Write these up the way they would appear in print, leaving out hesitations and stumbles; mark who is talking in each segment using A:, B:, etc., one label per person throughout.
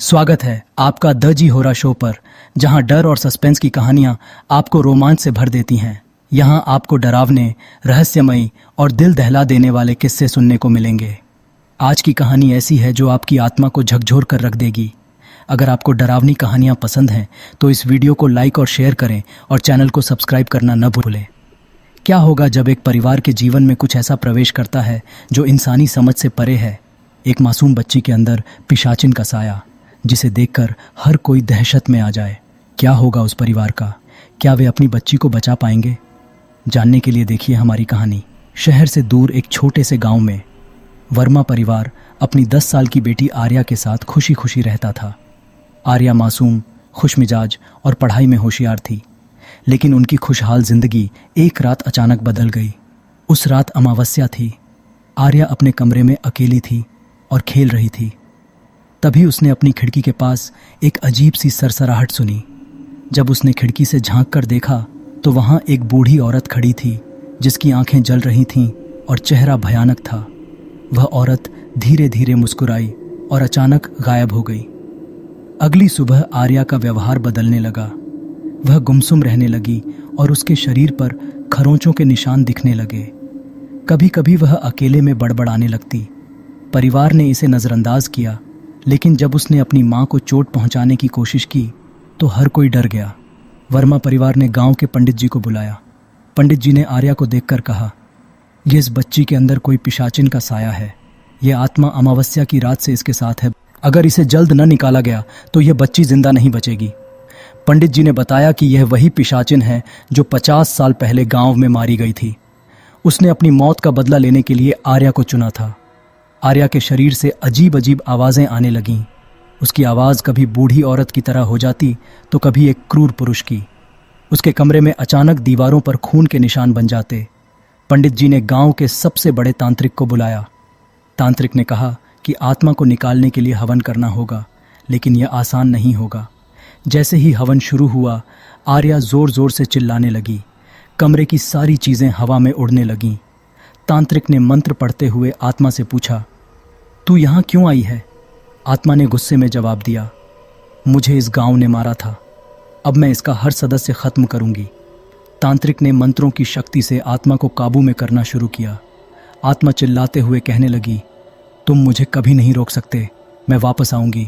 A: स्वागत है आपका द जी होरा शो पर, जहां डर और सस्पेंस की कहानियां आपको रोमांच से भर देती हैं। यहां आपको डरावने, रहस्यमयी और दिल दहला देने वाले किस्से सुनने को मिलेंगे। आज की कहानी ऐसी है जो आपकी आत्मा को झकझोर कर रख देगी। अगर आपको डरावनी कहानियां पसंद हैं तो इस वीडियो को लाइक और शेयर करें और चैनल को सब्सक्राइब करना न भूलें। क्या होगा जब एक परिवार के जीवन में कुछ ऐसा प्रवेश करता है जो इंसानी समझ से परे है। एक मासूम बच्ची के अंदर पिशाचिन का साया, जिसे देखकर हर कोई दहशत में आ जाए। क्या होगा उस परिवार का? क्या वे अपनी बच्ची को बचा पाएंगे? जानने के लिए देखिए हमारी कहानी। शहर से दूर एक छोटे से गांव में वर्मा परिवार अपनी 10 साल की बेटी आर्या के साथ खुशी खुशी रहता था। आर्या मासूम, खुशमिजाज और पढ़ाई में होशियार थी, लेकिन उनकी खुशहाल जिंदगी एक रात अचानक बदल गई। उस रात अमावस्या थी। आर्या अपने कमरे में अकेली थी और खेल रही थी। तभी उसने अपनी खिड़की के पास एक अजीब सी सरसराहट सुनी। जब उसने खिड़की से झांक कर देखा तो वहां एक बूढ़ी औरत खड़ी थी, जिसकी आंखें जल रही थीं और चेहरा भयानक था। वह औरत धीरे धीरे मुस्कुराई और अचानक गायब हो गई। अगली सुबह आर्या का व्यवहार बदलने लगा। वह गुमसुम रहने लगी और उसके शरीर पर खरोंचों के निशान दिखने लगे। कभी कभी वह अकेले में बड़बड़ाने लगती। परिवार ने इसे नज़रअंदाज किया, लेकिन जब उसने अपनी मां को चोट पहुंचाने की कोशिश की तो हर कोई डर गया। वर्मा परिवार ने गांव के पंडित जी को बुलाया। पंडित जी ने आर्या को देखकर कहा, यह इस बच्ची के अंदर कोई पिशाचिन का साया है। यह आत्मा अमावस्या की रात से इसके साथ है। अगर इसे जल्द न निकाला गया तो यह बच्ची जिंदा नहीं बचेगी। पंडित जी ने बताया कि यह वही पिशाचिन है जो 50 साल पहले गांव में मारी गई थी। उसने अपनी मौत का बदला लेने के लिए आर्या को चुना था। आर्या के शरीर से अजीब अजीब आवाजें आने लगीं। उसकी आवाज कभी बूढ़ी औरत की तरह हो जाती तो कभी एक क्रूर पुरुष की। उसके कमरे में अचानक दीवारों पर खून के निशान बन जाते। पंडित जी ने गांव के सबसे बड़े तांत्रिक को बुलाया। तांत्रिक ने कहा कि आत्मा को निकालने के लिए हवन करना होगा, लेकिन यह आसान नहीं होगा। जैसे ही हवन शुरू हुआ, आर्या जोर जोर से चिल्लाने लगी। कमरे की सारी चीजें हवा में उड़ने लगीं। तांत्रिक ने मंत्र पढ़ते हुए आत्मा से पूछा, तू यहाँ क्यों आई है? आत्मा ने गुस्से में जवाब दिया, मुझे इस गांव ने मारा था, अब मैं इसका हर सदस्य खत्म करूंगी। तांत्रिक ने मंत्रों की शक्ति से आत्मा को काबू में करना शुरू किया। आत्मा चिल्लाते हुए कहने लगी, तुम मुझे कभी नहीं रोक सकते, मैं वापस आऊंगी।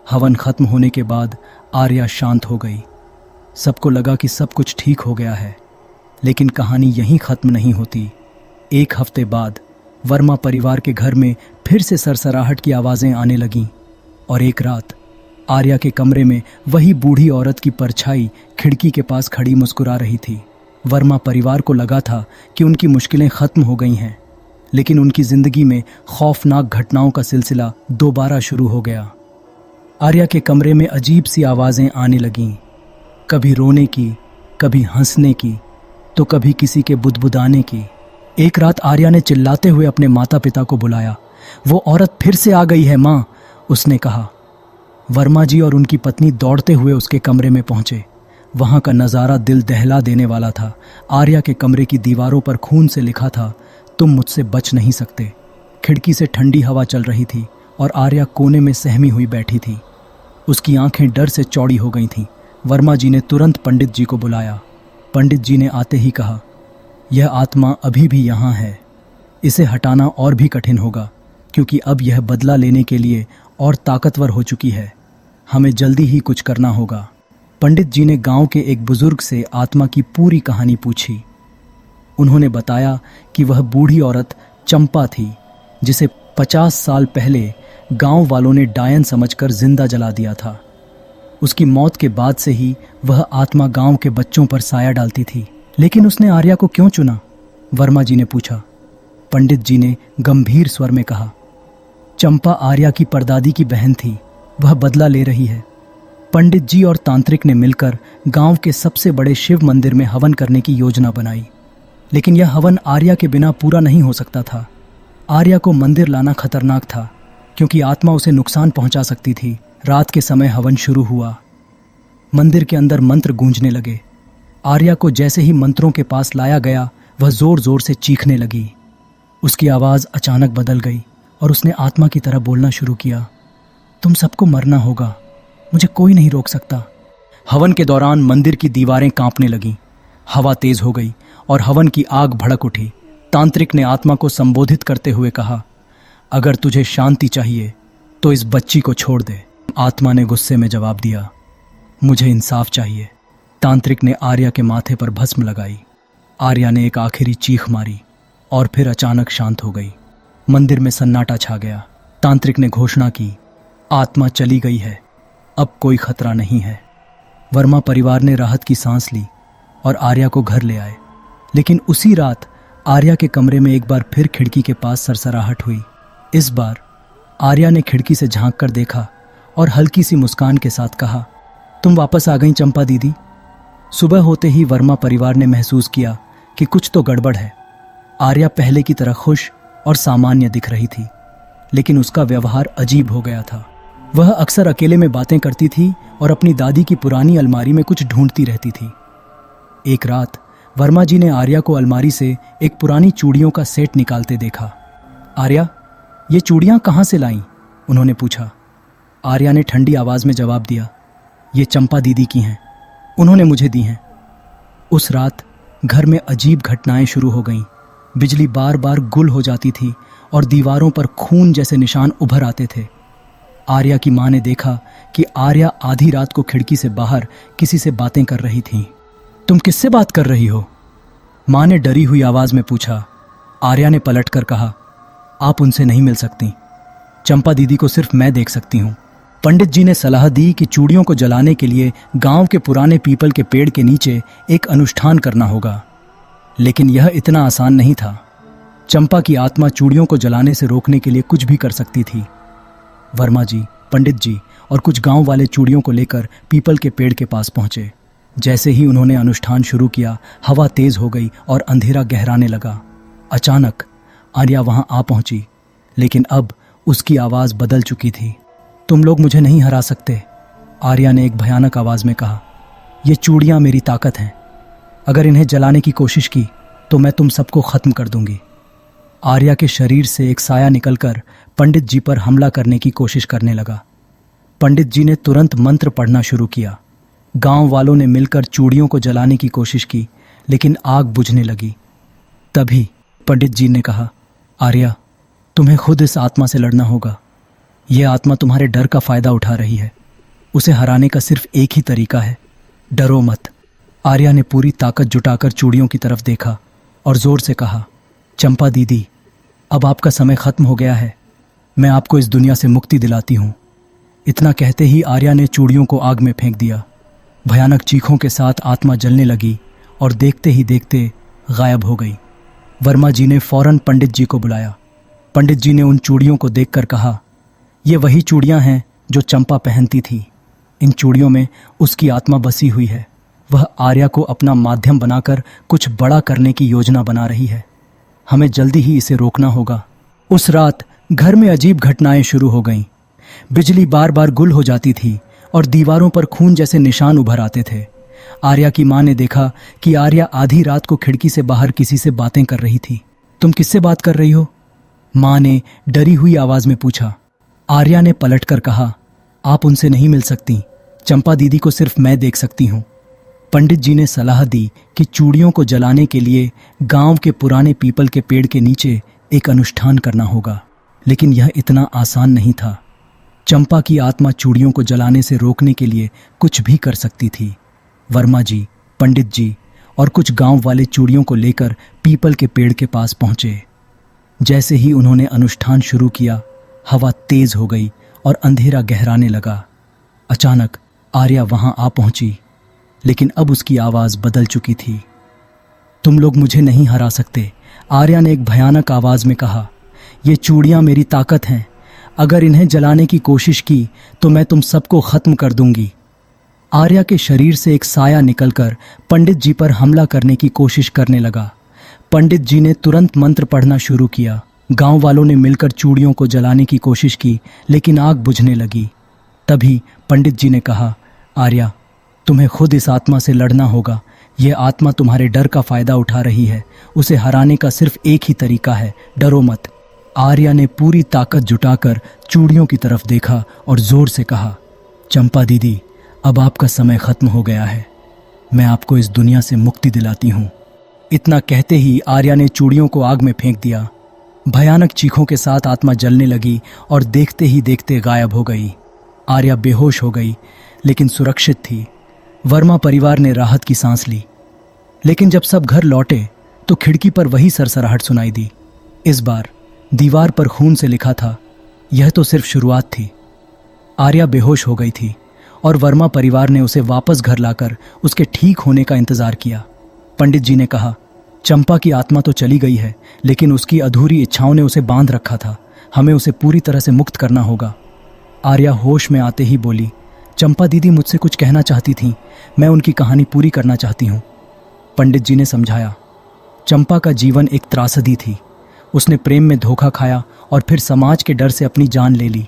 A: हवन खत्म होने के बाद आर्या शांत हो गई। सबको लगा कि सब कुछ ठीक हो गया है, लेकिन कहानी यहीं खत्म नहीं होती। एक हफ्ते बाद वर्मा परिवार के घर में फिर से सरसराहट की आवाजें आने लगीं और एक रात आर्या के कमरे में वही बूढ़ी औरत की परछाई खिड़की के पास खड़ी मुस्कुरा रही थी। वर्मा परिवार को लगा था कि उनकी मुश्किलें खत्म हो गई हैं, लेकिन उनकी जिंदगी में खौफनाक घटनाओं का सिलसिला दोबारा शुरू हो गया। आर्या के कमरे में अजीब सी आवाजें आने लगीं, कभी रोने की, कभी हंसने की, तो कभी किसी के बुदबुदाने की। एक रात आर्या ने चिल्लाते हुए अपने माता पिता को बुलाया। वो औरत फिर से आ गई है माँ, उसने कहा। वर्मा जी और उनकी पत्नी दौड़ते हुए उसके कमरे में पहुंचे। वहां का नज़ारा दिल दहला देने वाला था। आर्या के कमरे की दीवारों पर खून से लिखा था, तुम मुझसे बच नहीं सकते। खिड़की से ठंडी हवा चल रही थी और आर्या कोने में सहमी हुई बैठी थी। उसकी आंखें डर से चौड़ी हो गई थीं। वर्मा जी ने तुरंत पंडित जी को बुलाया। पंडित जी ने आते ही कहा, यह आत्मा अभी भी यहाँ है। इसे हटाना और भी कठिन होगा, क्योंकि अब यह बदला लेने के लिए और ताकतवर हो चुकी है। हमें जल्दी ही कुछ करना होगा। पंडित जी ने गांव के एक बुजुर्ग से आत्मा की पूरी कहानी पूछी। उन्होंने बताया कि वह बूढ़ी औरत चंपा थी, जिसे 50 साल पहले गांव वालों ने डायन समझकर जिंदा जला दिया था। उसकी मौत के बाद से ही वह आत्मा गांव के बच्चों पर साया डालती थी। लेकिन उसने आर्या को क्यों चुना? वर्मा जी ने पूछा। पंडित जी ने गंभीर स्वर में कहा, चंपा आर्या की परदादी की बहन थी, वह बदला ले रही है। पंडित जी और तांत्रिक ने मिलकर गांव के सबसे बड़े शिव मंदिर में हवन करने की योजना बनाई, लेकिन यह हवन आर्या के बिना पूरा नहीं हो सकता था। आर्या को मंदिर लाना खतरनाक था, क्योंकि आत्मा उसे नुकसान पहुंचा सकती थी। रात के समय हवन शुरू हुआ। मंदिर के अंदर मंत्र गूंजने लगे। आर्या को जैसे ही मंत्रों के पास लाया गया, वह जोर जोर से चीखने लगी। उसकी आवाज़ अचानक बदल गई और उसने आत्मा की तरह बोलना शुरू किया, तुम सबको मरना होगा, मुझे कोई नहीं रोक सकता। हवन के दौरान मंदिर की दीवारें कांपने लगीं, हवा तेज हो गई और हवन की आग भड़क उठी। तांत्रिक ने आत्मा को संबोधित करते हुए कहा, अगर तुझे शांति चाहिए तो इस बच्ची को छोड़ दे। आत्मा ने गुस्से में जवाब दिया, मुझे इंसाफ चाहिए। तांत्रिक ने आर्या के माथे पर भस्म लगाई। आर्या ने एक आखिरी चीख मारी और फिर अचानक शांत हो गई। मंदिर में सन्नाटा छा गया। तांत्रिक ने घोषणा की, आत्मा चली गई है, अब कोई खतरा नहीं है। वर्मा परिवार ने राहत की सांस ली और आर्या को घर ले आए। लेकिन उसी रात आर्या के कमरे में एक बार फिर खिड़की के पास सरसराहट हुई। इस बार आर्या ने खिड़की से झांक कर देखा और हल्की सी मुस्कान के साथ कहा, तुम वापस आ गई चंपा दीदी। सुबह होते ही वर्मा परिवार ने महसूस किया कि कुछ तो गड़बड़ है। आर्या पहले की तरह खुश और सामान्य दिख रही थी, लेकिन उसका व्यवहार अजीब हो गया था। वह अक्सर अकेले में बातें करती थी और अपनी दादी की पुरानी अलमारी में कुछ ढूंढती रहती थी। एक रात वर्मा जी ने आर्या को अलमारी से एक पुरानी चूड़ियों का सेट निकालते देखा। आर्या, ये चूड़ियां कहाँ से लाईं? उन्होंने पूछा। आर्या ने ठंडी आवाज में जवाब दिया, ये चंपा दीदी की हैं, उन्होंने मुझे दी हैं। उस रात घर में अजीब घटनाएं शुरू हो गईं। बिजली बार बार गुल हो जाती थी और दीवारों पर खून जैसे निशान उभर आते थे। आर्या की मां ने देखा कि आर्या आधी रात को खिड़की से बाहर किसी से बातें कर रही थी। तुम किससे बात कर रही हो? मां ने डरी हुई आवाज में पूछा। आर्या ने पलटकर कहा, आप उनसे नहीं मिल सकती, चंपा दीदी को सिर्फ मैं देख सकती हूँ। पंडित जी ने सलाह दी कि चूड़ियों को जलाने के लिए गांव के पुराने पीपल के पेड़ के नीचे एक अनुष्ठान करना होगा, लेकिन यह इतना आसान नहीं था। चंपा की आत्मा चूड़ियों को जलाने से रोकने के लिए कुछ भी कर सकती थी। वर्मा जी, पंडित जी और कुछ गांव वाले चूड़ियों को लेकर पीपल के पेड़ के पास पहुंचे। जैसे ही उन्होंने अनुष्ठान शुरू किया, हवा तेज हो गई और अंधेरा गहराने लगा। अचानक आर्या वहां आ पहुंची, लेकिन अब उसकी आवाज बदल चुकी थी। तुम लोग मुझे नहीं हरा सकते, आर्या ने एक भयानक आवाज में कहा। ये चूड़ियां मेरी ताकत हैं, अगर इन्हें जलाने की कोशिश की तो मैं तुम सबको खत्म कर दूंगी। आर्या के शरीर से एक साया निकलकर पंडित जी पर हमला करने की कोशिश करने लगा। पंडित जी ने तुरंत मंत्र पढ़ना शुरू किया। गांव वालों ने मिलकर चूड़ियों को जलाने की कोशिश की, लेकिन आग बुझने लगी। तभी पंडित जी ने कहा, आर्या, तुम्हें खुद इस आत्मा से लड़ना होगा। यह आत्मा तुम्हारे डर का फायदा उठा रही है। उसे हराने का सिर्फ एक ही तरीका है, डरो मत। आर्या ने पूरी ताकत जुटाकर चूड़ियों की तरफ देखा और जोर से कहा, चंपा दीदी, अब आपका समय खत्म हो गया है, मैं आपको इस दुनिया से मुक्ति दिलाती हूँ। इतना कहते ही आर्या ने चूड़ियों को आग में फेंक दिया। भयानक चीखों के साथ आत्मा जलने लगी और देखते ही देखते गायब हो गई। वर्मा जी ने फौरन पंडित जी को बुलाया। पंडित जी ने उन चूड़ियों को देखकर कहा, ये वही चूड़ियां हैं जो चंपा पहनती थी। इन चूड़ियों में उसकी आत्मा बसी हुई है। वह आर्या को अपना माध्यम बनाकर कुछ बड़ा करने की योजना बना रही है। हमें जल्दी ही इसे रोकना होगा। उस रात घर में अजीब घटनाएं शुरू हो गईं। बिजली बार बार गुल हो जाती थी और दीवारों पर खून जैसे निशान उभर आते थे। आर्या की मां ने देखा कि आर्या आधी रात को खिड़की से बाहर किसी से बातें कर रही थी। तुम किससे बात कर रही हो? मां ने डरी हुई आवाज में पूछा। आर्या ने पलटकर कहा, आप उनसे नहीं मिल सकती, चंपा दीदी को सिर्फ मैं देख सकती हूँ। पंडित जी ने सलाह दी कि चूड़ियों को जलाने के लिए गांव के पुराने पीपल के पेड़ के नीचे एक अनुष्ठान करना होगा, लेकिन यह इतना आसान नहीं था। चंपा की आत्मा चूड़ियों को जलाने से रोकने के लिए कुछ भी कर सकती थी। वर्मा जी, पंडित जी और कुछ गांव वाले चूड़ियों को लेकर पीपल के पेड़ के पास पहुंचे। जैसे ही उन्होंने अनुष्ठान शुरू किया, हवा तेज हो गई और अंधेरा गहराने लगा। अचानक आर्या वहां आ पहुंची, लेकिन अब उसकी आवाज बदल चुकी थी। तुम लोग मुझे नहीं हरा सकते, आर्या ने एक भयानक आवाज में कहा। ये चूड़ियां मेरी ताकत हैं, अगर इन्हें जलाने की कोशिश की तो मैं तुम सबको खत्म कर दूंगी। आर्या के शरीर से एक साया निकलकर पंडित जी पर हमला करने की कोशिश करने लगा। पंडित जी ने तुरंत मंत्र पढ़ना शुरू किया। गांव वालों ने मिलकर चूड़ियों को जलाने की कोशिश की, लेकिन आग बुझने लगी। तभी पंडित जी ने कहा, आर्या, तुम्हें खुद इस आत्मा से लड़ना होगा। यह आत्मा तुम्हारे डर का फायदा उठा रही है। उसे हराने का सिर्फ एक ही तरीका है, डरो मत। आर्या ने पूरी ताकत जुटाकर चूड़ियों की तरफ देखा और जोर से कहा, चंपा दीदी, अब आपका समय खत्म हो गया है। मैं आपको इस दुनिया से मुक्ति दिलाती हूँ। इतना कहते ही आर्या ने चूड़ियों को आग में फेंक दिया। भयानक चीखों के साथ आत्मा जलने लगी और देखते ही देखते गायब हो गई। आर्या बेहोश हो गई, लेकिन सुरक्षित थी। वर्मा परिवार ने राहत की सांस ली। लेकिन जब सब घर लौटे तो खिड़की पर वही सरसराहट सुनाई दी। इस बार दीवार पर खून से लिखा था, यह तो सिर्फ शुरुआत थी। आर्या बेहोश हो गई थी और वर्मा परिवार ने उसे वापस घर लाकर उसके ठीक होने का इंतजार किया। पंडित जी ने कहा, चंपा की आत्मा तो चली गई है, लेकिन उसकी अधूरी इच्छाओं ने उसे बांध रखा था। हमें उसे पूरी तरह से मुक्त करना होगा। आर्या होश में आते ही बोली, चंपा दीदी मुझसे कुछ कहना चाहती थीं। मैं उनकी कहानी पूरी करना चाहती हूँ। पंडित जी ने समझाया, चंपा का जीवन एक त्रासदी थी। उसने प्रेम में धोखा खाया और फिर समाज के डर से अपनी जान ले ली।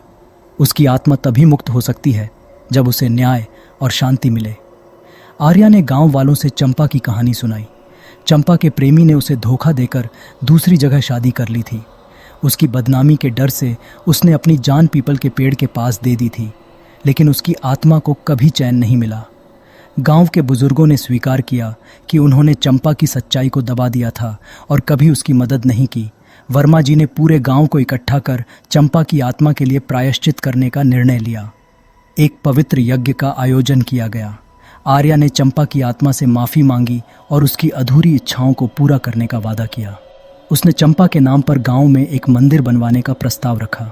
A: उसकी आत्मा तभी मुक्त हो सकती है जब उसे न्याय और शांति मिले। आर्या ने गांव वालों से चंपा की कहानी सुनाई। चंपा के प्रेमी ने उसे धोखा देकर दूसरी जगह शादी कर ली थी। उसकी बदनामी के डर से उसने अपनी जान पीपल के पेड़ के पास दे दी थी, लेकिन उसकी आत्मा को कभी चैन नहीं मिला। गांव के बुजुर्गों ने स्वीकार किया कि उन्होंने चंपा की सच्चाई को दबा दिया था और कभी उसकी मदद नहीं की। वर्मा जी ने पूरे गांव को इकट्ठा कर चंपा की आत्मा के लिए प्रायश्चित करने का निर्णय लिया। एक पवित्र यज्ञ का आयोजन किया गया। आर्या ने चंपा की आत्मा से माफी मांगी और उसकी अधूरी इच्छाओं को पूरा करने का वादा किया। उसने चंपा के नाम पर गांव में एक मंदिर बनवाने का प्रस्ताव रखा,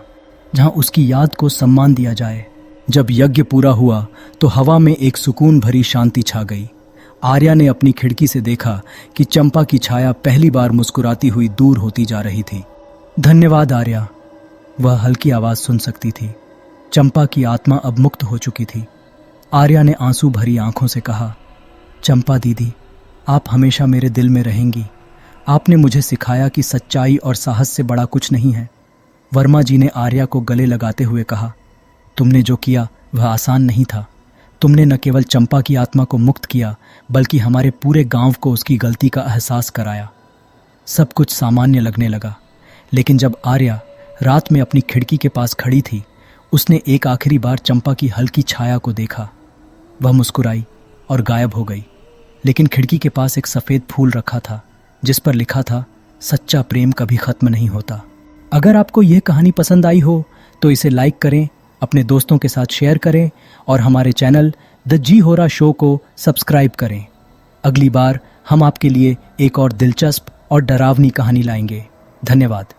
A: जहां उसकी याद को सम्मान दिया जाए। जब यज्ञ पूरा हुआ तो हवा में एक सुकून भरी शांति छा गई। आर्या ने अपनी खिड़की से देखा कि चंपा की छाया पहली बार मुस्कुराती हुई दूर होती जा रही थी। धन्यवाद आर्या, वह हल्की आवाज सुन सकती थी। चंपा की आत्मा अब मुक्त हो चुकी थी। आर्या ने आंसू भरी आंखों से कहा, चंपा दीदी, आप हमेशा मेरे दिल में रहेंगी। आपने मुझे सिखाया कि सच्चाई और साहस से बड़ा कुछ नहीं है। वर्मा जी ने आर्या को गले लगाते हुए कहा, तुमने जो किया वह आसान नहीं था। तुमने न केवल चंपा की आत्मा को मुक्त किया, बल्कि हमारे पूरे गांव को उसकी गलती का एहसास कराया। सब कुछ सामान्य लगने लगा, लेकिन जब आर्या रात में अपनी खिड़की के पास खड़ी थी, उसने एक आखिरी बार चंपा की हल्की छाया को देखा। वह मुस्कुराई और गायब हो गई, लेकिन खिड़की के पास एक सफ़ेद फूल रखा था जिस पर लिखा था, सच्चा प्रेम कभी ख़त्म नहीं होता। अगर आपको यह कहानी पसंद आई हो तो इसे लाइक करें, अपने दोस्तों के साथ शेयर करें और हमारे चैनल द जी होरा शो को सब्सक्राइब करें। अगली बार हम आपके लिए एक और दिलचस्प और डरावनी कहानी लाएंगे। धन्यवाद।